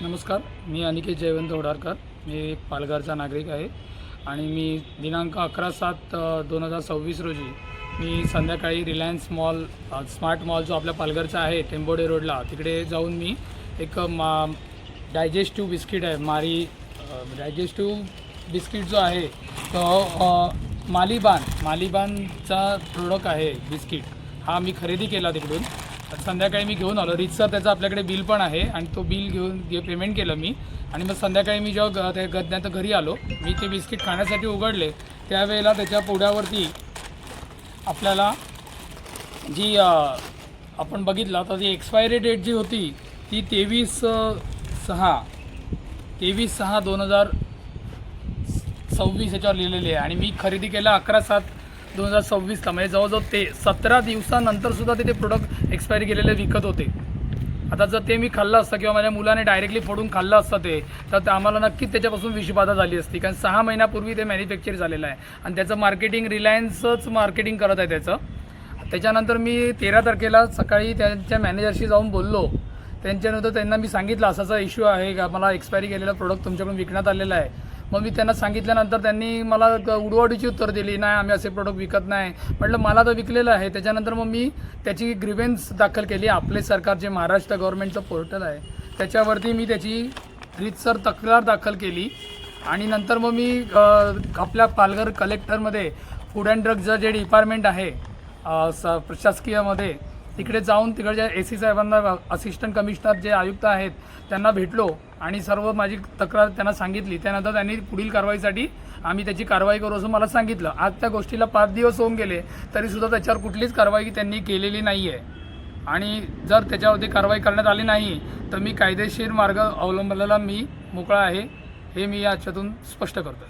नमस्कार, मी अनिकेत जयवंत होडारकर. मी एक पालघरचा नागरिक आहे आणि मी दिनांक 11/7/2026 रोजी मी संध्याकाळी रिलायन्स मॉल, स्मार्ट मॉल जो आपल्या पालघरचा आहे टेंबोडे रोडला, तिकडे जाऊन मी एक डायजेस्टिव्ह बिस्किट आहे डायजेस्टिव्ह बिस्किट जो आहे तो मालिबानचा प्रोडक्ट आहे बिस्किट. हा मी खरेदी केला तिकडून. संध्याकाळी मी घेऊन आलो. रीतसर त्याचं आपल्याकडे बिल पण आहे आणि तो बिल घेऊन पेमेंट केलं मी. आणि मग संध्याकाळी मी जेव्हा त्या घरी आलो, मी ते बिस्किट खाण्यासाठी उघडले, त्यावेळेला त्याच्या पुढ्यावरती आपल्याला जी आपण बघितलं तर ती एक्सपायरी डेट जी होती ती 23/6/2026 याच्यावर लिहिलेली आहे. आणि मी खरेदी केला 11/7/2026ला, म्हणजे जवळजवळ ते 17 दिवसानंतरसुद्धा ते प्रोडक्ट एक्सपायरी केलेले विकत होते. आता जर ते मी खाल्लं असतं किंवा माझ्या मुलाने डायरेक्टली फोडून खाल्लं असतं तर आम्हाला नक्कीच त्याच्यापासून विषबाधा झाली असती. कारण 6 महिन्यापूर्वी ते मॅन्युफॅक्चर झालेलं आहे आणि त्याचं मार्केटिंग रिलायन्सच मार्केटिंग करत आहे त्याचं. त्याच्यानंतर मी 13 तारखेला सकाळी त्यांच्या मॅनेजरशी जाऊन बोललो. त्यांच्यानंतर त्यांना मी सांगितलं असाचा इश्यू आहे का, मला एक्सपायरी केलेला प्रोडक्ट तुमच्याकडून विकण्यात आलेला आहे. मग मी त्यांना सांगितल्यानंतर त्यांनी मला उडवाडीची उत्तर दिली, नाही आम्ही असे प्रोडक्ट विकत नाही. म्हटलं मला तर विकलेलं आहे. त्याच्यानंतर मग मी त्याची ग्रीव्हन्स दाखल केली. आपले सरकारचे महाराष्ट्र गव्हर्नमेंटचं पोर्टल आहे त्याच्यावरती मी त्याची रीतसर तक्रार दाखल केली. आणि नंतर मग मी आपल्या पालघर कलेक्टरमध्ये फूड अँड ड्रग्जचं जे डिपार्टमेंट आहे प्रशासकीयमध्ये, तिकडे जाऊन तिकडच्या AC साहेबांना, असिस्टंट कमिशनर जे आयुक्त आहेत त्यांना भेटलो आणि सर्व माझी तक्रार त्यांना सांगितली. त्यानंतर त्यांनी पुढील कारवाईसाठी आम्ही त्याची कारवाई करू असं मला सांगितलं. आज त्या गोष्टीला 5 दिवस होऊन गेले तरीसुद्धा त्याच्यावर कुठलीच कारवाई त्यांनी केलेली नाही आहे. आणि जर त्याच्यावरती कारवाई करण्यात आली नाही तर मी कायदेशीर मार्ग अवलंबलेला मी मोकळा आहे, हे मी याच्यातून स्पष्ट करतो.